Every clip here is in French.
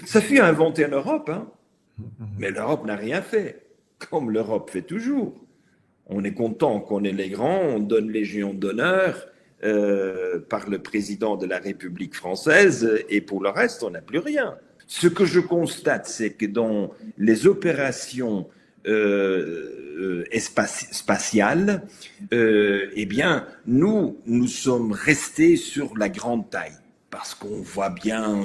Ça fut inventé en Europe, hein, Mhm. mais l'Europe n'a rien fait, comme l'Europe fait toujours. On est content qu'on ait les grands, on donne légion d'honneur par le président de la République française, et pour le reste, on n'a plus rien. Ce que je constate, c'est que dans les opérations spatiales, eh bien, nous sommes restés sur la grande taille parce qu'on voit bien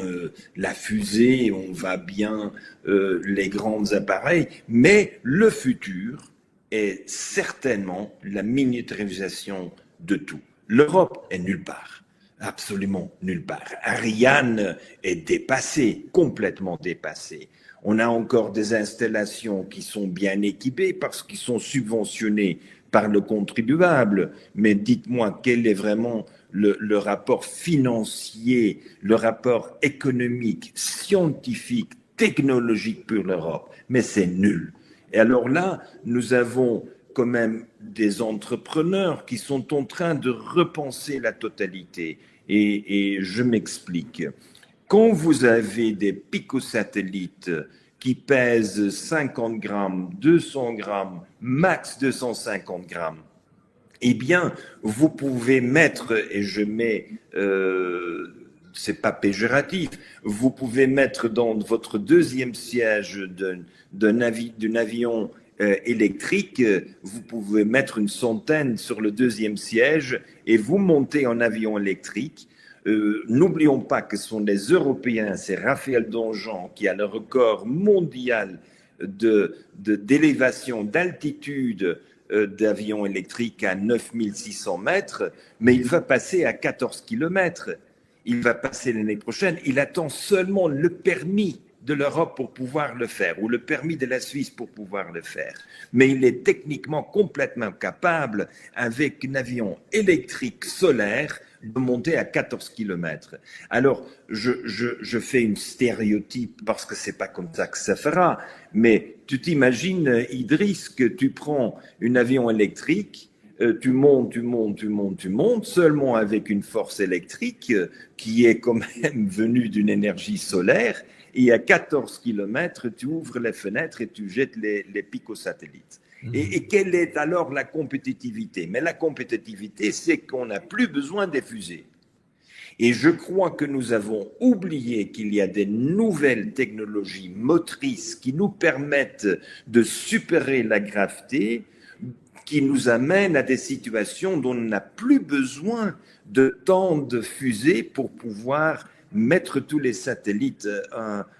la fusée, on voit bien les grands appareils, mais le futur est certainement la miniaturisation de tout. L'Europe est nulle part, absolument nulle part. Ariane est dépassée, complètement dépassée. On a encore des installations qui sont bien équipées parce qu'ils sont subventionnés par le contribuable. Mais dites-moi, quel est vraiment le rapport financier, le rapport économique, scientifique, technologique pour l'Europe? Mais c'est nul. Et alors là, nous avons quand même des entrepreneurs qui sont en train de repenser la totalité. Et je m'explique. Quand vous avez des picosatellites qui pèsent 50 grammes, 200 grammes, max 250 grammes, eh bien, vous pouvez mettre, et je mets, c'est pas péjoratif, vous pouvez mettre dans votre deuxième siège d'un avion électrique, vous pouvez mettre une centaine sur le deuxième siège et vous montez en avion électrique. N'oublions pas que ce sont les Européens, c'est Raphaël Danjean qui a le record mondial d'élévation, d'altitude d'avion électrique à 9600 mètres, mais il va passer à 14 kilomètres. Il va passer l'année prochaine. Il attend seulement le permis de l'Europe pour pouvoir le faire, ou le permis de la Suisse pour pouvoir le faire. Mais il est techniquement complètement capable, avec un avion électrique solaire, de monter à 14 kilomètres. Alors, je fais une stéréotype parce que c'est pas comme ça que ça fera, mais tu t'imagines, Idriss, que tu prends un avion électrique, tu montes, seulement avec une force électrique qui est quand même venue d'une énergie solaire, et à 14 kilomètres, tu ouvres les fenêtres et tu jettes les picosatellites. Et quelle est alors la compétitivité? Mais la compétitivité, c'est qu'on n'a plus besoin des fusées. Et je crois que nous avons oublié qu'il y a des nouvelles technologies motrices qui nous permettent de supérer la gravité, qui nous amènent à des situations dont on n'a plus besoin de tant de fusées pour pouvoir mettre tous les satellites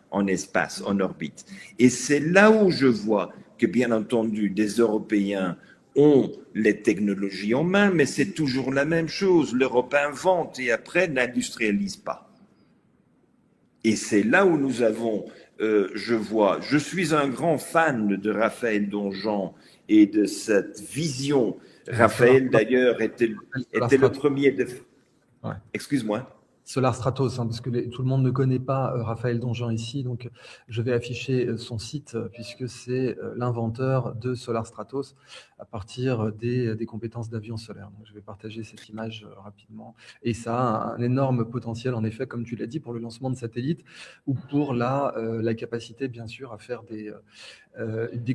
en espace, en orbite. Et c'est là où je vois que, bien entendu, des Européens ont les technologies en main, mais c'est toujours la même chose. L'Europe invente et après n'industrialise pas. Et c'est là où nous avons, je suis un grand fan de Raphaël Danjean et de cette vision. Raphaël, d'ailleurs, était le premier de... Ouais. Excuse-moi. Solar Stratos, hein, parce que tout le monde ne connaît pas Raphaël Danjean ici, donc je vais afficher son site puisque c'est l'inventeur de Solar Stratos à partir des compétences d'avion solaire. Donc je vais partager cette image rapidement. Et ça a un énorme potentiel, en effet, comme tu l'as dit, pour le lancement de satellites ou pour la capacité, bien sûr, à faire des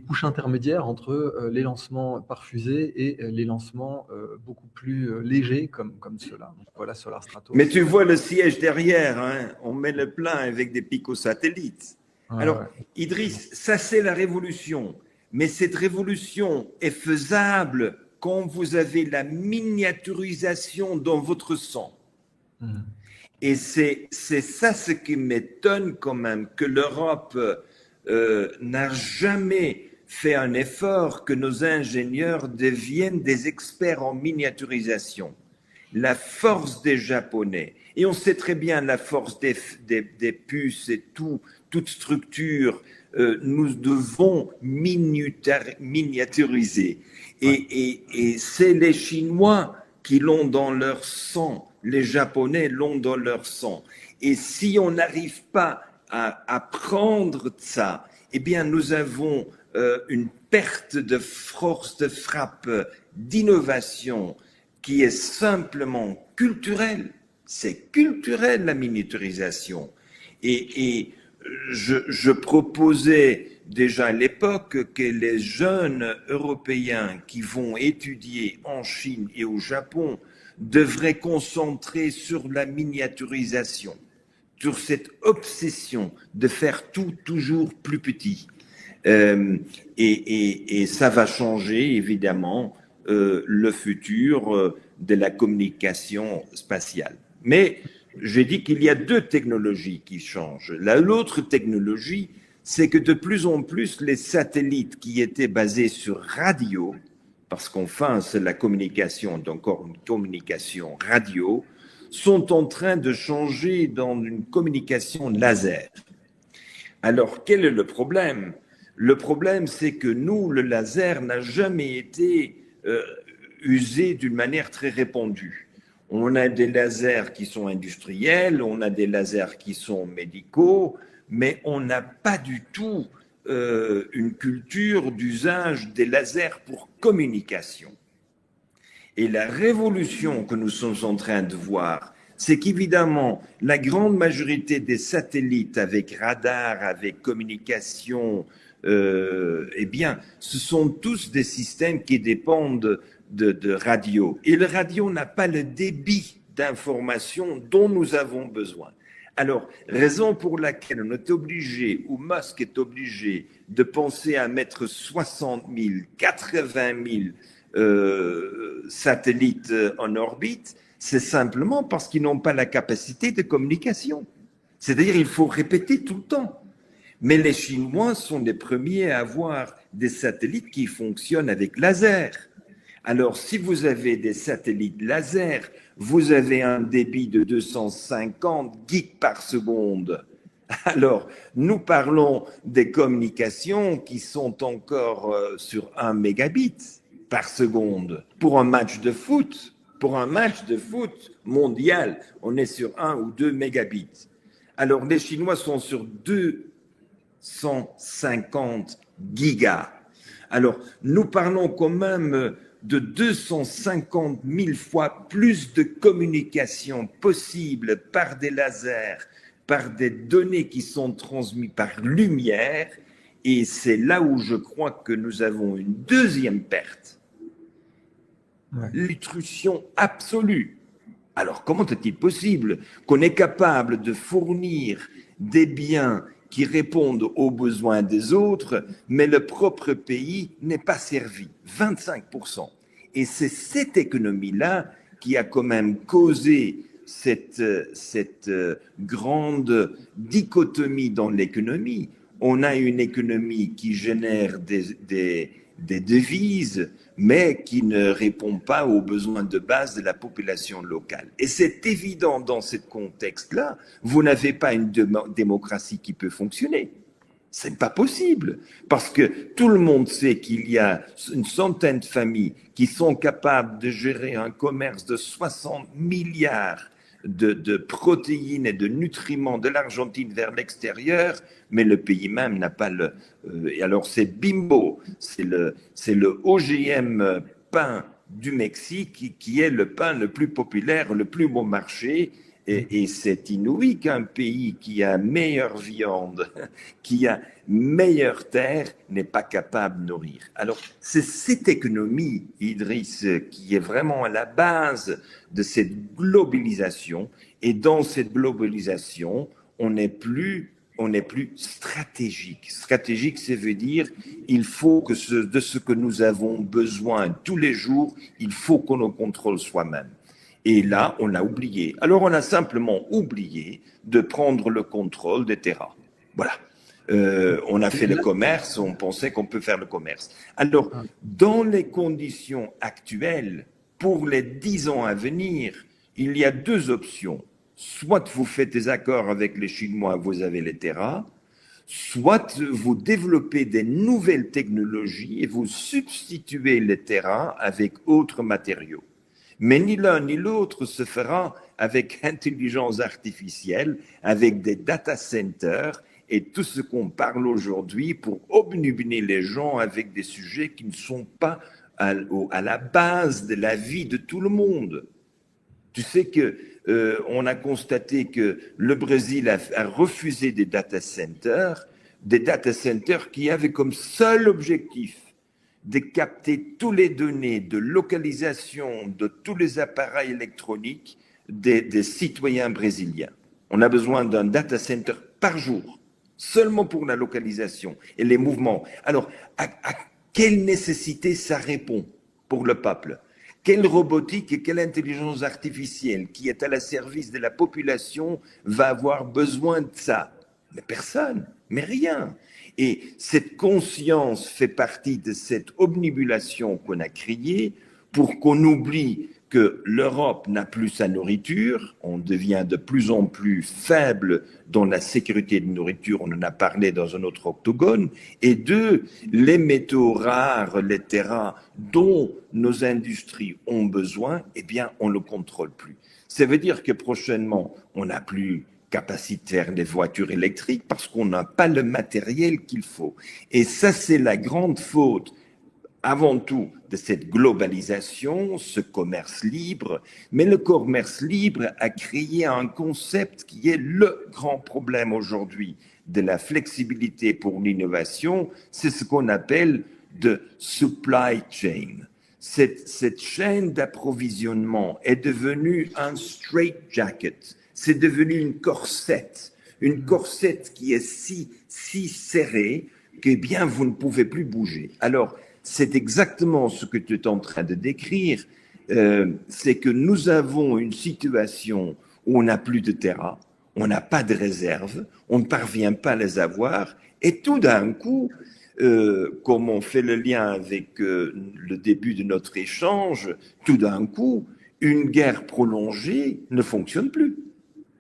couches intermédiaires entre les lancements par fusée et les lancements beaucoup plus légers comme ceux-là. Donc voilà, Solar Mais Stratos. tu vois le siège derrière, hein, on met le plein avec des picosatellites. Ouais, Alors, ouais. Idriss, ça c'est la révolution. Mais cette révolution est faisable quand vous avez la miniaturisation dans votre sang. Mhm. Et c'est ça ce qui m'étonne quand même, que l'Europe n'a jamais fait un effort que nos ingénieurs deviennent des experts en miniaturisation. La force des Japonais, et on sait très bien la force des puces et toute structure, nous devons miniaturiser. Ouais. Et c'est les Chinois qui l'ont dans leur sang, les Japonais l'ont dans leur sang. Et si on n'arrive pas à prendre ça, eh bien nous avons une perte de force de frappe, d'innovation, qui est simplement culturelle. C'est culturel, la miniaturisation. Et je proposais déjà à l'époque que les jeunes Européens qui vont étudier en Chine et au Japon devraient concentrer sur la miniaturisation, sur cette obsession de faire tout toujours plus petit. Et ça va changer évidemment le futur de la communication spatiale. Mais j'ai dit qu'il y a deux technologies qui changent. L'autre technologie, c'est que de plus en plus les satellites qui étaient basés sur radio, parce qu'enfin c'est la communication, donc une communication radio, sont en train de changer dans une communication laser. Alors quel est le problème? Le problème, c'est que nous, le laser n'a jamais été usé d'une manière très répandue. On a des lasers qui sont industriels, on a des lasers qui sont médicaux, mais on n'a pas du tout une culture d'usage des lasers pour communication. Et la révolution que nous sommes en train de voir, c'est qu'évidemment, la grande majorité des satellites avec radar, avec communication, eh bien, ce sont tous des systèmes qui dépendent de radio. Et le radio n'a pas le débit d'information dont nous avons besoin. Alors, raison pour laquelle on est obligé, ou Musk est obligé, de penser à mettre 60 000, 80 000 satellites en orbite, c'est simplement parce qu'ils n'ont pas la capacité de communication. C'est-à-dire, il faut répéter tout le temps. Mais les Chinois sont les premiers à avoir des satellites qui fonctionnent avec laser. Alors, si vous avez des satellites laser, vous avez un débit de 250 gigs par seconde. Alors, nous parlons des communications qui sont encore sur 1 mégabit par seconde. Pour un match de foot, mondial, on est sur 1 ou 2 mégabits. Alors, les Chinois sont sur 250 gigas. Alors, nous parlons quand même de 250 000 fois plus de communication possible par des lasers, par des données qui sont transmises par lumière. Et c'est là où je crois que nous avons une deuxième perte. Ouais. L'intrusion absolue. Alors, comment est-il possible qu'on est capable de fournir des biens qui répondent aux besoins des autres, mais le propre pays n'est pas servi, 25%. Et c'est cette économie-là qui a quand même causé cette grande dichotomie dans l'économie. On a une économie qui génère des devises, mais qui ne répond pas aux besoins de base de la population locale. Et c'est évident dans ce contexte-là, vous n'avez pas une démocratie qui peut fonctionner. Ce n'est pas possible, parce que tout le monde sait qu'il y a une centaine de familles qui sont capables de gérer un commerce de 60 milliards de protéines et de nutriments de l'Argentine vers l'extérieur, mais le pays même n'a pas le... et alors c'est Bimbo, c'est le OGM pain du Mexique qui est le pain le plus populaire, le plus bon marché. Et c'est inouï qu'un pays qui a meilleure viande, qui a meilleure terre, n'est pas capable de nourrir. Alors, c'est cette économie, Idriss, qui est vraiment à la base de cette globalisation. Et dans cette globalisation, on n'est plus stratégique. Stratégique, ça veut dire il faut que de ce que nous avons besoin tous les jours, il faut qu'on le contrôle soi-même. Et là, on l'a oublié. Alors, on a simplement oublié de prendre le contrôle des terrains. Voilà. On a fait le commerce, on pensait qu'on peut faire le commerce. Alors, dans les conditions actuelles, pour les 10 ans à venir, il y a deux options. Soit vous faites des accords avec les Chinois, vous avez les terrains, soit vous développez des nouvelles technologies et vous substituez les terrains avec autres matériaux. Mais ni l'un ni l'autre se fera avec intelligence artificielle, avec des data centers et tout ce qu'on parle aujourd'hui pour obnubiler les gens avec des sujets qui ne sont pas à la base de la vie de tout le monde. Tu sais que on a constaté que le Brésil a refusé des data centers qui avaient comme seul objectif de capter toutes les données de localisation de tous les appareils électroniques des citoyens brésiliens. On a besoin d'un data center par jour, seulement pour la localisation et les mouvements. Alors, à quelle nécessité ça répond pour le peuple? Quelle robotique et quelle intelligence artificielle qui est à la service de la population va avoir besoin de ça? Mais personne, mais rien. Et cette conscience fait partie de cette omnibulation qu'on a créée pour qu'on oublie que l'Europe n'a plus sa nourriture, on devient de plus en plus faible dans la sécurité de nourriture, on en a parlé dans un autre octogone, et deux, les métaux rares, les terrains dont nos industries ont besoin, eh bien, on ne le contrôle plus. Ça veut dire que prochainement, on n'a plus capacité de faire des voitures électriques parce qu'on n'a pas le matériel qu'il faut. Et ça, c'est la grande faute avant tout de cette globalisation, ce commerce libre, mais le commerce libre a créé un concept qui est le grand problème aujourd'hui de la flexibilité pour l'innovation, c'est ce qu'on appelle de supply chain. Cette chaîne d'approvisionnement est devenue un straitjacket, c'est devenu une corsette qui est si serrée que bien vous ne pouvez plus bouger. Alors, c'est exactement ce que tu es en train de décrire, c'est que nous avons une situation où on n'a plus de terrain, on n'a pas de réserve, on ne parvient pas à les avoir, et tout d'un coup, comme on fait le lien avec le début de notre échange, tout d'un coup, une guerre prolongée ne fonctionne plus.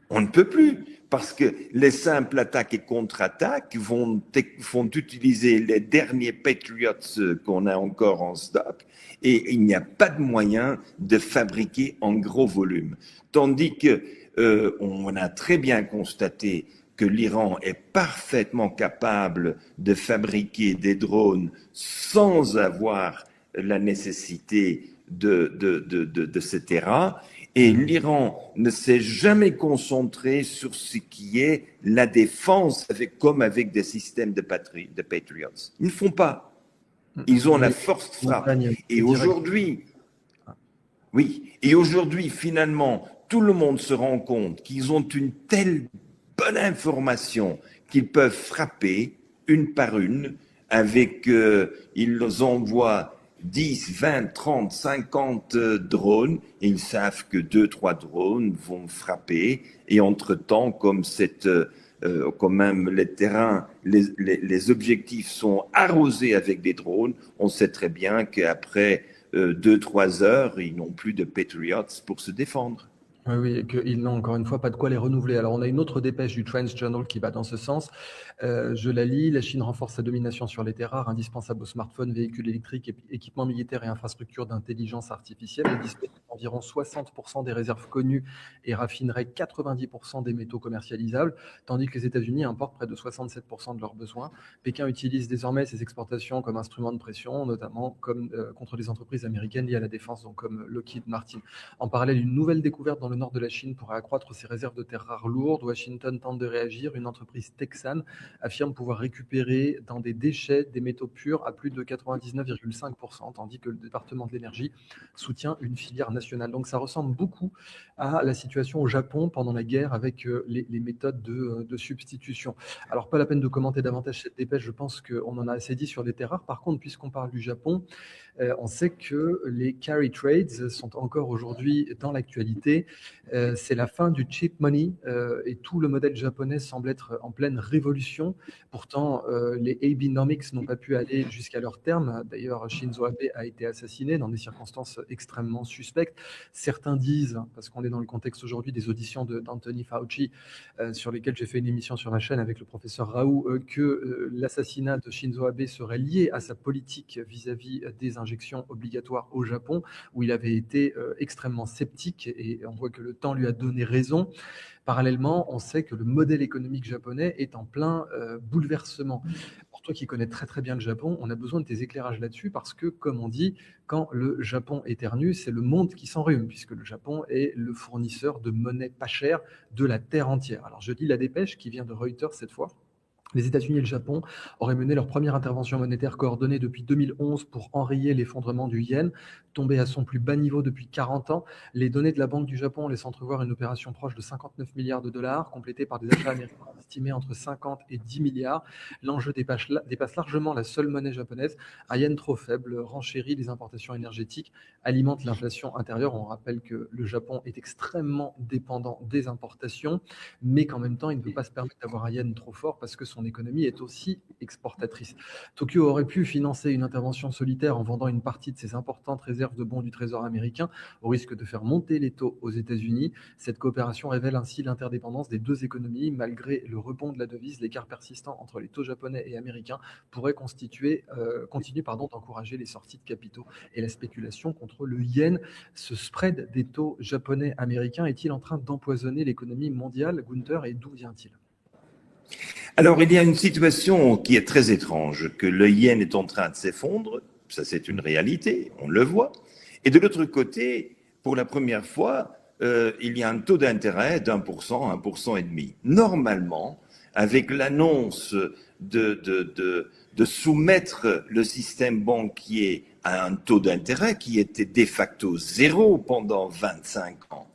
On ne peut plus, parce que les simples attaques et contre-attaques vont utiliser les derniers Patriots qu'on a encore en stock, et il n'y a pas de moyen de fabriquer en gros volume. Tandis que on a très bien constaté que l'Iran est parfaitement capable de fabriquer des drones sans avoir la nécessité de ce terrain. Et l'Iran ne s'est jamais concentré sur ce qui est la défense, comme avec des systèmes de Patriots. Ils ne font pas. Ils ont la force de frappe. Et aujourd'hui, oui, et aujourd'hui, finalement, tout le monde se rend compte qu'ils ont une telle bonne information qu'ils peuvent frapper une par une avec, ils envoient 10, 20, 30, 50 drones et ils savent que 2-3 drones vont frapper et entre-temps, comme quand même les terrains, les objectifs sont arrosés avec des drones, on sait très bien qu'après 2-3 heures, ils n'ont plus de Patriots pour se défendre. Oui, oui, et qu'ils n'ont encore une fois pas de quoi les renouveler. Alors, on a une autre dépêche du Trends Journal qui va dans ce sens. Je la lis. La Chine renforce sa domination sur les terres rares, indispensables aux smartphones, véhicules électriques, équipements militaires et infrastructures d'intelligence artificielle. Elle dispose d'environ 60% des réserves connues et raffinerait 90% des métaux commercialisables, tandis que les États-Unis importent près de 67% de leurs besoins. Pékin utilise désormais ses exportations comme instrument de pression, notamment contre les entreprises américaines liées à la défense, donc comme Lockheed Martin. En parallèle, une nouvelle découverte dans le nord de la Chine pourrait accroître ses réserves de terres rares lourdes. Washington tente de réagir. Une entreprise texane affirme pouvoir récupérer dans des déchets des métaux purs à plus de 99,5%, tandis que le département de l'énergie soutient une filière nationale. Donc ça ressemble beaucoup à la situation au Japon pendant la guerre avec les méthodes de substitution. Alors pas la peine de commenter davantage cette dépêche, je pense qu'on en a assez dit sur les terres rares. Par contre, puisqu'on parle du Japon, on sait que les carry trades sont encore aujourd'hui dans l'actualité. C'est la fin du cheap money et tout le modèle japonais semble être en pleine révolution. Pourtant, les Abenomics n'ont pas pu aller jusqu'à leur terme. D'ailleurs, Shinzo Abe a été assassiné dans des circonstances extrêmement suspectes. Certains disent, parce qu'on est dans le contexte aujourd'hui des auditions d'Anthony Fauci, sur lesquelles j'ai fait une émission sur ma chaîne avec le professeur Raoult, que l'assassinat de Shinzo Abe serait lié à sa politique vis-à-vis des injections obligatoires au Japon, où il avait été extrêmement sceptique, et on voit que le temps lui a donné raison. Parallèlement, on sait que le modèle économique japonais est en plein bouleversement. toi qui connais très très bien le Japon, on a besoin de tes éclairages là-dessus parce que, comme on dit, quand le Japon éternue, c'est le monde qui s'enrhume, puisque le Japon est le fournisseur de monnaie pas chère de la terre entière. Alors je lis la dépêche qui vient de Reuters cette fois. Les États-Unis et le Japon auraient mené leur première intervention monétaire coordonnée depuis 2011 pour enrayer l'effondrement du yen, tombé à son plus bas niveau depuis 40 ans. Les données de la Banque du Japon laissent entrevoir une opération proche de 59 milliards de dollars, complétée par des achats américains estimés entre 50 et 10 milliards. L'enjeu dépasse largement la seule monnaie japonaise. Un yen trop faible renchérit les importations énergétiques, alimente l'inflation intérieure. On rappelle que le Japon est extrêmement dépendant des importations, mais qu'en même temps, il ne peut pas se permettre d'avoir un yen trop fort parce que son économie est aussi exportatrice. Tokyo aurait pu financer une intervention solitaire en vendant une partie de ses importantes réserves de bons du Trésor américain, au risque de faire monter les taux aux États-Unis. Cette coopération révèle ainsi l'interdépendance des deux économies. Malgré le rebond de la devise, l'écart persistant entre les taux japonais et américains pourrait continuer d'encourager les sorties de capitaux et la spéculation contre le yen. Ce spread des taux japonais-américains est-il en train d'empoisonner l'économie mondiale, Gunther, et d'où vient-il? Alors, il y a une situation qui est très étrange, que le yen est en train de s'effondrer, ça c'est une réalité, on le voit. Et de l'autre côté, pour la première fois, il y a un taux d'intérêt d'1%, 1,5%. Normalement, avec l'annonce de soumettre le système banquier à un taux d'intérêt qui était de facto zéro pendant 25 ans,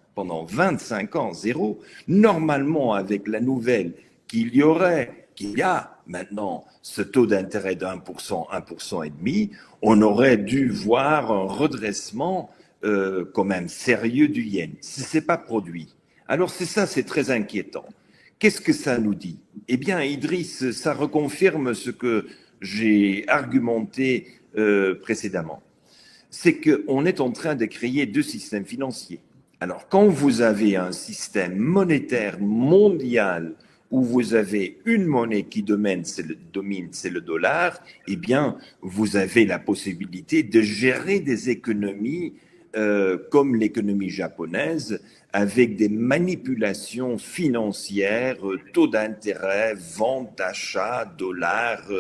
zéro, normalement avec la nouvelle qu'il y a maintenant ce taux d'intérêt d'1%, 1,5%, on aurait dû voir un redressement quand même sérieux du yen. Ce n'est pas produit. Alors c'est très inquiétant. Qu'est-ce que ça nous dit? Eh bien, Idriss, ça reconfirme ce que j'ai argumenté précédemment. C'est qu'on est en train de créer deux systèmes financiers. Alors, quand vous avez un système monétaire mondial où vous avez une monnaie qui domine, c'est le dollar, eh bien, vous avez la possibilité de gérer des économies comme l'économie japonaise, avec des manipulations financières, taux d'intérêt, vente, achat, dollars,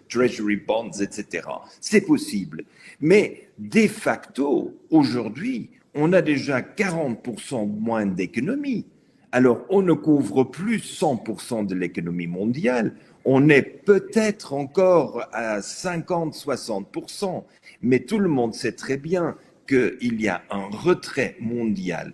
treasury bonds, etc. C'est possible. Mais de facto, aujourd'hui, on a déjà 40% moins d'économie. Alors, on ne couvre plus 100% de l'économie mondiale. On est peut-être encore à 50-60%. Mais tout le monde sait très bien qu'il y a un retrait mondial.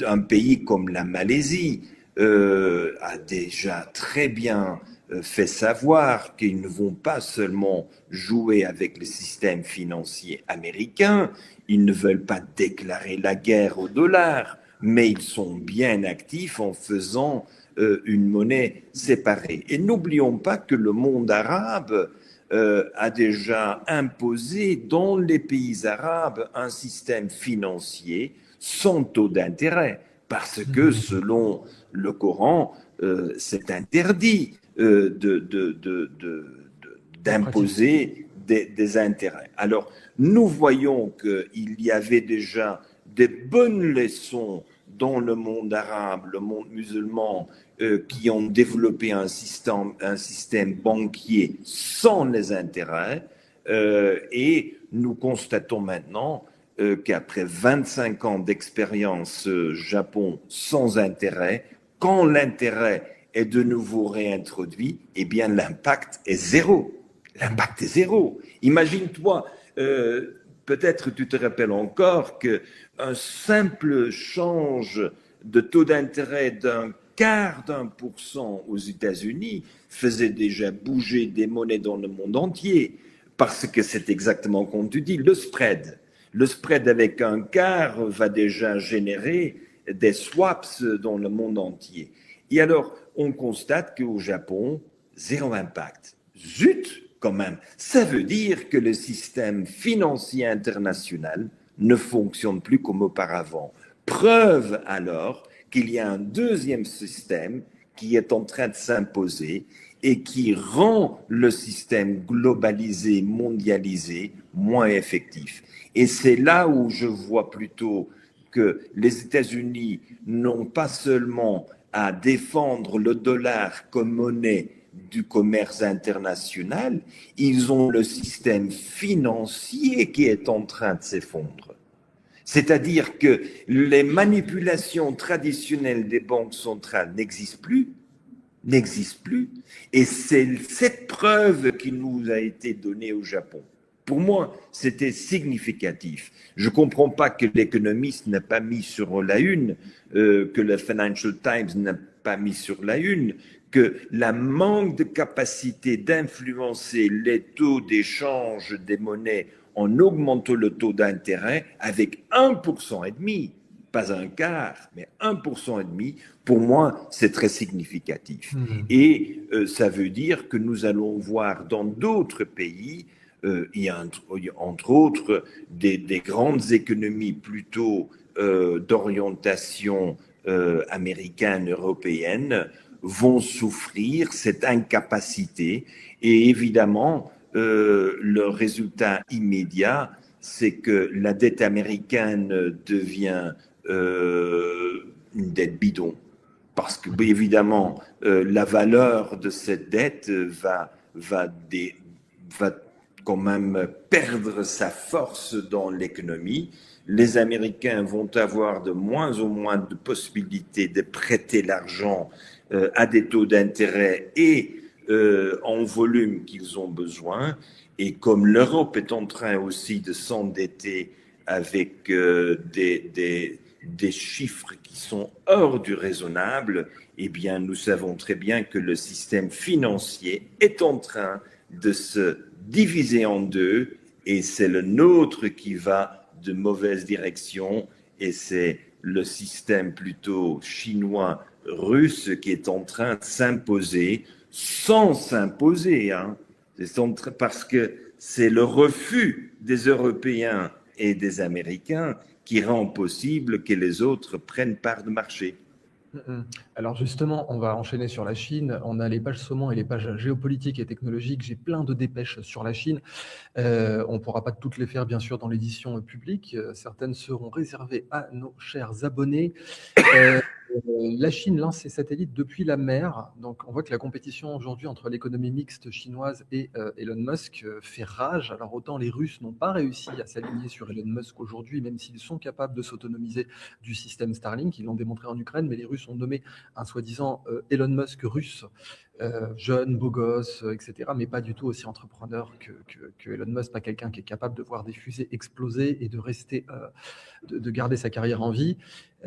Un pays comme la Malaisie a déjà très bien fait savoir qu'ils ne vont pas seulement jouer avec le système financier américain, ils ne veulent pas déclarer la guerre au dollar, mais ils sont bien actifs en faisant une monnaie séparée. Et n'oublions pas que le monde arabe a déjà imposé dans les pays arabes un système financier sans taux d'intérêt, parce que selon le Coran, c'est interdit d'imposer des intérêts. Alors, nous voyons qu'il y avait déjà des bonnes leçons dans le monde arabe, le monde musulman, qui ont développé un système banquier sans les intérêts. Et nous constatons maintenant qu'après 25 ans d'expérience Japon sans intérêt, quand l'intérêt est de nouveau réintroduit, eh bien l'impact est zéro. L'impact est zéro. Imagine-toi, peut-être tu te rappelles encore qu'un simple change de taux d'intérêt d'un quart d'1% aux États-Unis faisait déjà bouger des monnaies dans le monde entier, parce que c'est exactement comme tu dis, le spread. Le spread avec un quart va déjà générer des swaps dans le monde entier. Et alors, on constate qu'au Japon, zéro impact. Zut, quand même. Ça veut dire que le système financier international ne fonctionne plus comme auparavant. Preuve alors qu'il y a un deuxième système qui est en train de s'imposer et qui rend le système globalisé, mondialisé, moins effectif. Et c'est là où je vois plutôt que les États-Unis n'ont pas seulement à défendre le dollar comme monnaie du commerce international, ils ont le système financier qui est en train de s'effondrer. C'est-à-dire que les manipulations traditionnelles des banques centrales n'existent plus, et c'est cette preuve qui nous a été donnée au Japon. Pour moi, c'était significatif. Je ne comprends pas que l'Économiste n'a pas mis sur la une, que le Financial Times n'a pas mis sur la une, que la manque de capacité d'influencer les taux d'échange des monnaies en augmentant le taux d'intérêt avec 1,5%, pas un quart, mais 1,5%, pour moi, c'est très significatif. Et ça veut dire que nous allons voir dans d'autres pays, il y a entre autres des grandes économies plutôt d'orientation américaine, européenne, vont souffrir cette incapacité. Et évidemment, le résultat immédiat, c'est que la dette américaine devient une dette bidon. Parce que, évidemment, la valeur de cette dette va quand même perdre sa force dans l'économie. Les Américains vont avoir de moins en moins de possibilités de prêter l'argent à des taux d'intérêt et en volume qu'ils ont besoin. Et comme l'Europe est en train aussi de s'endetter avec des chiffres qui sont hors du raisonnable, eh bien, nous savons très bien que le système financier est en train de se diviser en deux, et c'est le nôtre qui va de mauvaise direction, et c'est le système plutôt chinois-russe qui est en train de s'imposer, sans s'imposer, hein. Parce que c'est le refus des Européens et des Américains qui rend possible que les autres prennent part de marché. Alors justement, on va enchaîner sur la Chine. On a les pages saumon et les pages géopolitiques et technologiques. J'ai plein de dépêches sur la Chine. On ne pourra pas toutes les faire, bien sûr, dans l'édition publique. Certaines seront réservées à nos chers abonnés. La Chine lance ses satellites depuis la mer. Donc, on voit que la compétition aujourd'hui entre l'économie mixte chinoise et Elon Musk fait rage. Alors, autant les Russes n'ont pas réussi à s'aligner sur Elon Musk aujourd'hui, même s'ils sont capables de s'autonomiser du système Starlink. Ils l'ont démontré en Ukraine, mais les Russes ont nommé un soi-disant Elon Musk russe. Jeune, beau gosse, etc., mais pas du tout aussi entrepreneur que Elon Musk, pas quelqu'un qui est capable de voir des fusées exploser et de rester, de garder sa carrière en vie.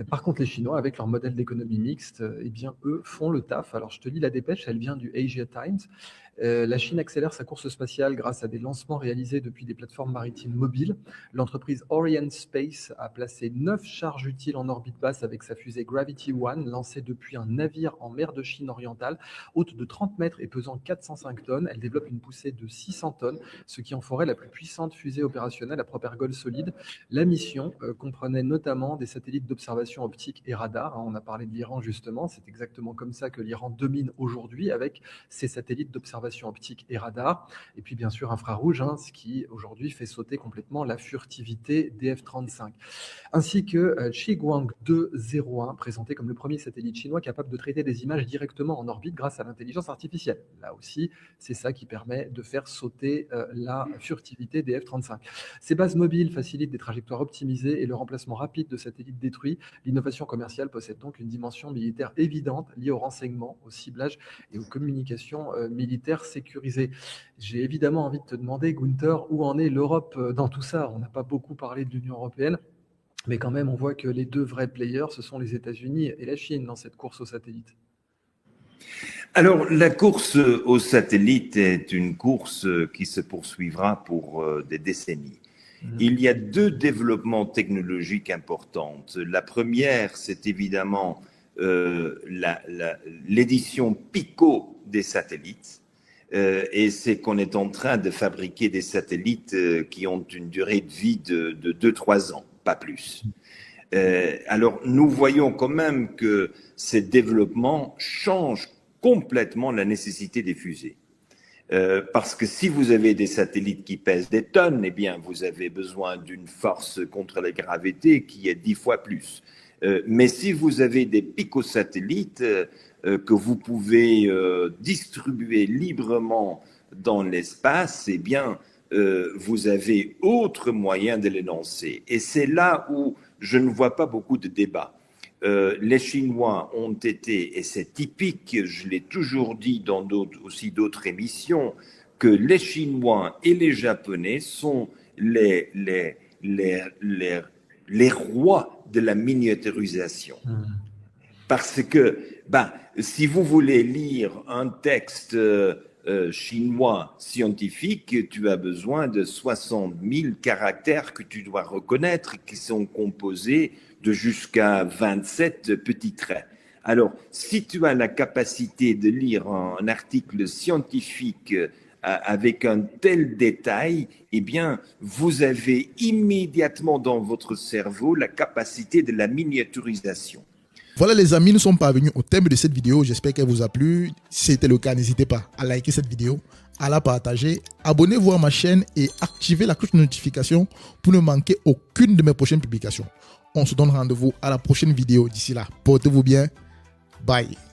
Par contre, les Chinois, avec leur modèle d'économie mixte, eh bien, eux font le taf. Alors, je te lis la dépêche, elle vient du Asia Times. La Chine accélère sa course spatiale grâce à des lancements réalisés depuis des plateformes maritimes mobiles. L'entreprise Orient Space a placé 9 charges utiles en orbite basse avec sa fusée Gravity One, lancée depuis un navire en mer de Chine orientale, haute de 30 mètres et pesant 405 tonnes. Elle développe une poussée de 600 tonnes, ce qui en ferait la plus puissante fusée opérationnelle à propergol solide. La mission comprenait notamment des satellites d'observation optique et radar. On a parlé de l'Iran justement, c'est exactement comme ça que l'Iran domine aujourd'hui avec ses satellites d'observation optique et radar. Et puis bien sûr infrarouge, ce qui aujourd'hui fait sauter complètement la furtivité des F-35. Ainsi que Chiguang 201, présenté comme le premier satellite chinois capable de traiter des images directement en orbite grâce à l'intelligence artificielle. Là aussi, c'est ça qui permet de faire sauter la furtivité des F-35. Ces bases mobiles facilitent des trajectoires optimisées et le remplacement rapide de satellites détruits. L'innovation commerciale possède donc une dimension militaire évidente liée au renseignement, au ciblage et aux communications militaires sécurisées. J'ai évidemment envie de te demander, Gunther, où en est l'Europe dans tout ça? On n'a pas beaucoup parlé de l'Union européenne, mais quand même, on voit que les deux vrais players, ce sont les États-Unis et la Chine dans cette course aux satellites. Alors, la course aux satellites est une course qui se poursuivra pour des décennies. Il y a 2 développements technologiques importants. La première, c'est évidemment l'édition Pico des satellites. Et c'est qu'on est en train de fabriquer des satellites qui ont une durée de vie de 2-3 ans, pas plus. Alors, nous voyons quand même que ces développements changent complètement la nécessité des fusées. Parce que si vous avez des satellites qui pèsent des tonnes, eh bien, vous avez besoin d'une force contre la gravité qui est 10 fois plus. Mais si vous avez des picosatellites que vous pouvez distribuer librement dans l'espace, eh bien, vous avez autre moyen de les lancer. Et c'est là où je ne vois pas beaucoup de débats. Les Chinois ont été, et c'est typique, je l'ai toujours dit dans aussi d'autres émissions, que les Chinois et les Japonais sont les rois de la miniaturisation. Parce que, si vous voulez lire un texte chinois scientifique, tu as besoin de 60 000 caractères que tu dois reconnaître, qui sont composés de jusqu'à 27 petits traits. Alors, si tu as la capacité de lire un article scientifique avec un tel détail, eh bien, vous avez immédiatement dans votre cerveau la capacité de la miniaturisation. Voilà les amis, nous sommes parvenus au terme de cette vidéo. J'espère qu'elle vous a plu. Si c'était le cas, n'hésitez pas à liker cette vidéo, à la partager, abonnez-vous à ma chaîne et activez la cloche de notification pour ne manquer aucune de mes prochaines publications. On se donne rendez-vous à la prochaine vidéo. D'ici là, portez-vous bien. Bye.